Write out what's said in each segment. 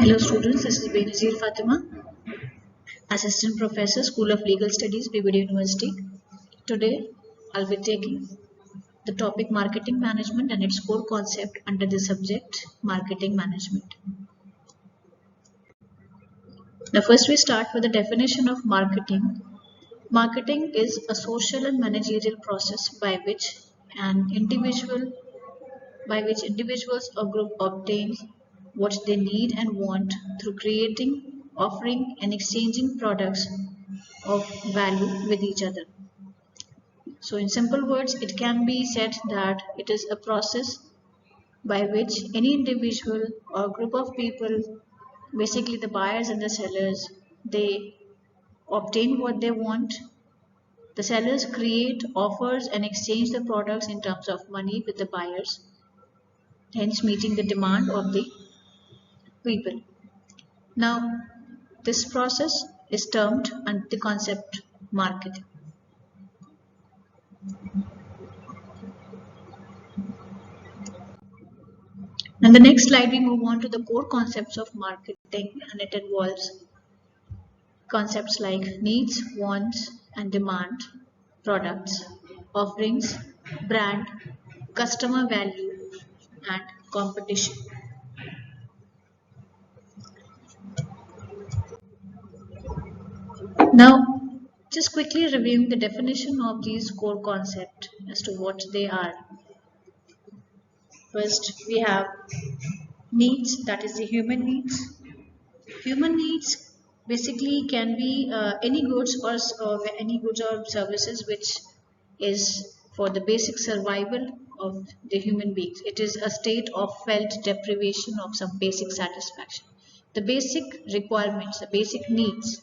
Hello students, this is Benazir Fatima, Assistant Professor, School of Legal Studies, BBAL University. Today, I'll be taking the topic Marketing Management and its core concept under the subject Marketing Management. Now first we start with the definition of marketing. Marketing is a social and managerial process by which individuals or group obtain what they need and want through creating, offering, and exchanging products of value with each other. So, in simple words, it can be said that it is a process by which any individual or group of people, basically the buyers and the sellers, they obtain what they want. The sellers create offers and exchange the products in terms of money with the buyers, hence meeting the demand of the people. Now, this process is termed under the concept marketing. And the next slide, we move on to the core concepts of marketing, and it involves concepts like needs, wants, and demand, products, offerings, brand, customer value, and competition. Now, just quickly reviewing the definition of these core concepts as to what they are. First, we have needs, that is the human needs. Human needs basically can be any goods or services which is for the basic survival of the human beings. It is a state of felt deprivation of some basic satisfaction. The basic requirements, the basic needs,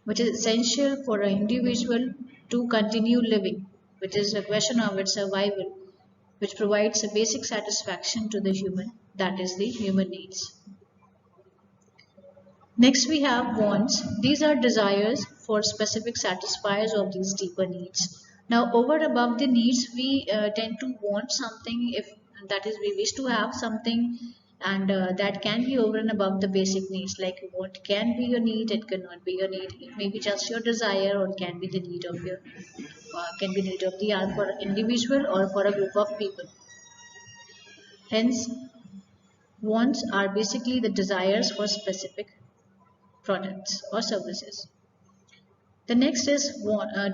which is essential for an individual to continue living, which is a question of its survival, which provides a basic satisfaction to the human, that is the human needs. Next we have wants. These are desires for specific satisfiers of these deeper needs. Now over and above the needs, we tend to want something, if that is we wish to have something, and that can be over and above the basic needs. Like what can be your need, it cannot be your need. It may be just your desire, or can be the need of your can be need of the hour for an individual or for a group of people. Hence, wants are basically the desires for specific products or services. The next is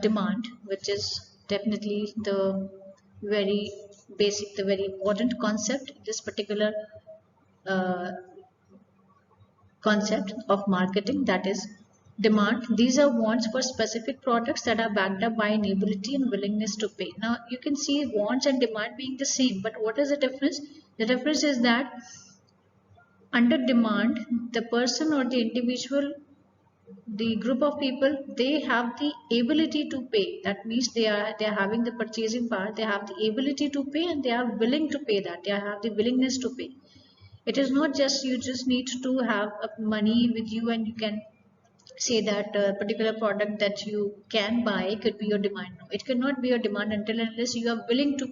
demand, which is definitely the very basic, the very important concept, this particular uh, concept of marketing, that is demand. These are wants for specific products that are backed up by an ability and willingness to pay. Now you can see wants and demand being the same, but what is the difference? The difference is that under demand, the person or the individual, the group of people, they have the ability to pay. That means they are having the purchasing power, they have the ability to pay, and they are willing to pay, that they have the willingness to pay. It is not just you just need to have money with you and you can say that a particular product that you can buy could be your demand. No, it cannot be your demand until and unless you are willing to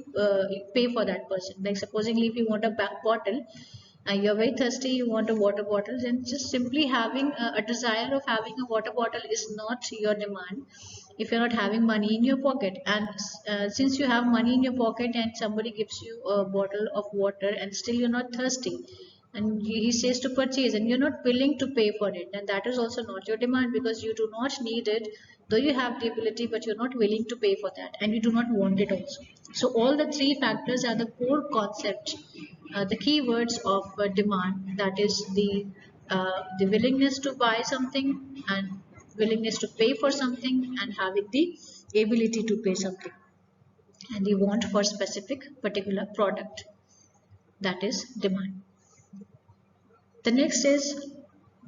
pay for that person. Like supposingly if you want a bottle, you're very thirsty, you want a water bottle, and just simply having a desire of having a water bottle is not your demand if you're not having money in your pocket. And since you have money in your pocket and somebody gives you a bottle of water and still you're not thirsty, and he says to purchase and you're not willing to pay for it, and that is also not your demand, because you do not need it, though you have the ability, but you're not willing to pay for that, and you do not want it also. So all the three factors are the core concept, the keywords of demand, that is the willingness to buy something, and willingness to pay for something, and having the ability to pay something, and the want for specific particular product, that is demand. The next is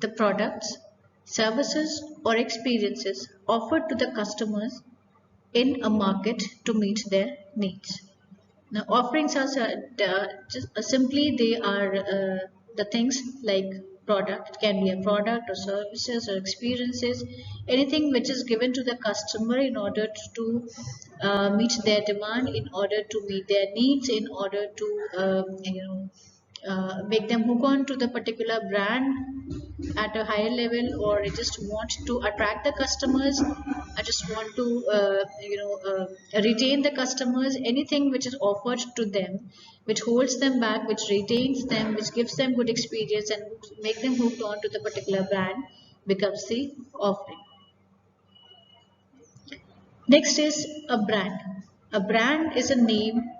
the products, services, or experiences offered to the customers in a market to meet their needs. Now, offerings are simply they are the things like product. It can be a product or services or experiences, anything which is given to the customer in order to meet their demand, in order to meet their needs, in order to make them hook on to the particular brand at a higher level, or I just want to attract the customers, I just want to retain the customers. Anything which is offered to them which holds them back, which retains them, which gives them good experience and make them hooked on to the particular brand becomes the offering. Next is a brand. A brand is a name.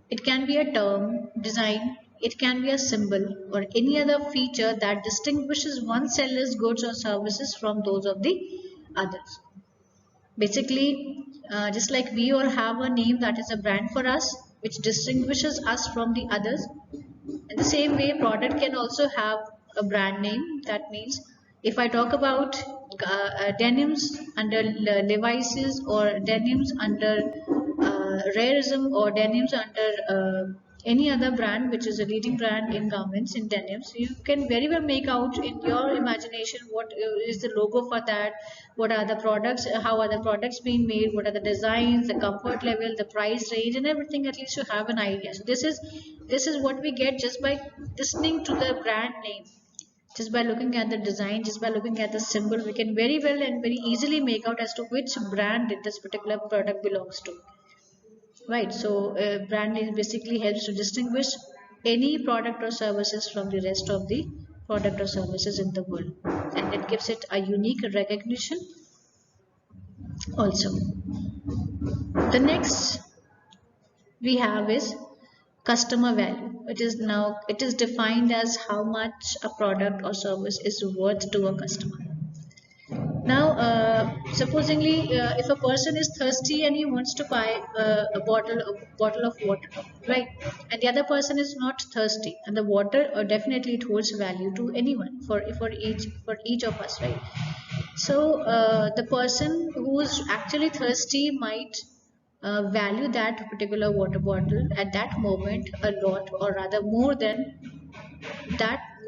It can be a term, design, it can be a symbol, or any other feature that distinguishes one seller's goods or services from those of the others. Basically, just like we all have a name that is a brand for us, which distinguishes us from the others. In the same way, product can also have a brand name. That means if I talk about denims under Levi's, or denims under Rareism, or denims under any other brand which is a leading brand in garments, in denims, you can very well make out in your imagination what is the logo for that, what are the products, how are the products being made, what are the designs, the comfort level, the price range, and everything. At least you have an idea. So this is what we get just by listening to the brand name. Just by looking at the design, just by looking at the symbol, we can very well and very easily make out as to which brand this particular product belongs to. Right, so brand name basically helps to distinguish any product or services from the rest of the product or services in the world, and it gives it a unique recognition also. The next we have is customer value. It is defined as how much a product or service is worth to a customer. Now, supposingly, if a person is thirsty and he wants to buy a bottle of water, right, and the other person is not thirsty, and the water definitely it holds value to anyone, for each of us, right? So the person who is actually thirsty might value that particular water bottle at that moment a lot, or rather more than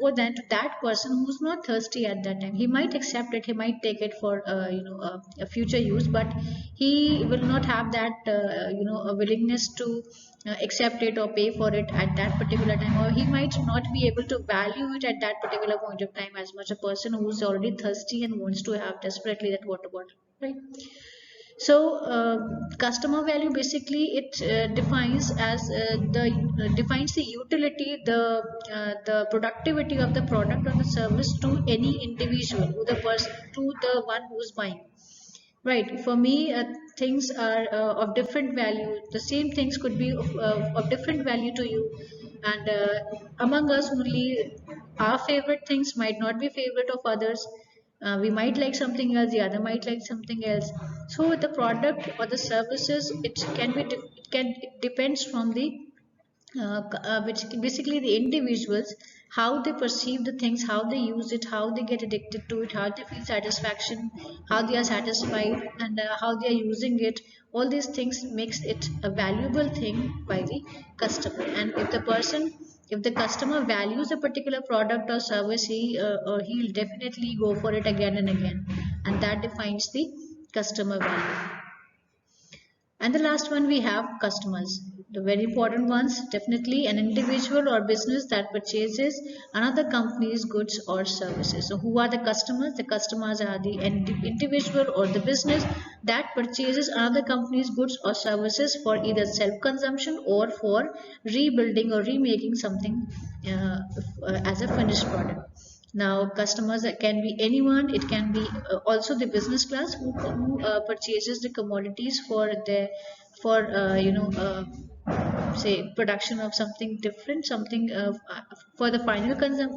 to that person who's not thirsty at that time. He might accept it, he might take it for a future use, but he will not have that a willingness to accept it or pay for it at that particular time, or he might not be able to value it at that particular point of time as much a person who's already thirsty and wants to have desperately that water bottle, right? So customer value basically it defines the utility, the productivity of the product or the service to any individual, to the one who's buying. Right. For me, things are of different value. The same things could be of different value to you, and among us only, our favorite things might not be favorite of others. We might like something else, the other might like something else. So the product or the services, it depends from the which basically the individuals, how they perceive the things, how they use it, how they get addicted to it, how they feel satisfaction, how they are satisfied, and how they are using it. All these things makes it a valuable thing by the customer. And if the customer values a particular product or service, he'll definitely go for it again and again, and that defines the customer value. And the last one we have customers. The very important ones, definitely an individual or business that purchases another company's goods or services. So who are the customers? The customers are the individual or the business that purchases another company's goods or services for either self-consumption or for rebuilding or remaking something as a finished product. Now, customers can be anyone. It can be also the business class who purchases the commodities for their for say production of something different, something for the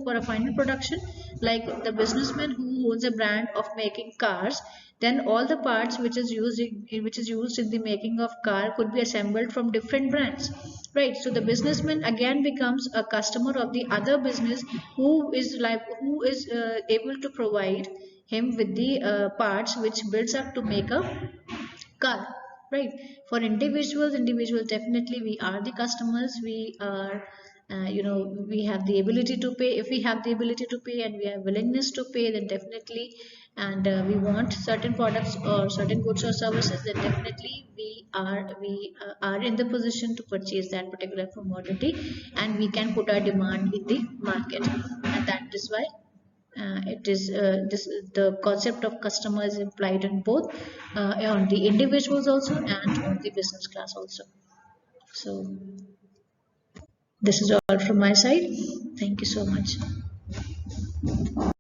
for a final production, like the businessman who owns a brand of making cars. Then all the parts which is used in the making of car could be assembled from different brands, right? So the businessman again becomes a customer of the other business who is able to provide him with the parts which builds up to make a car, right? For individuals definitely we are the customers. We are we have the ability to pay. If we have the ability to pay and we have willingness to pay, then definitely, and we want certain products or certain goods or services, then definitely we are in the position to purchase that particular commodity, and we can put our demand in the market, and that is why the concept of customer is implied in both, on the individuals also and on the business class also. So this is all from my side. Thank you so much.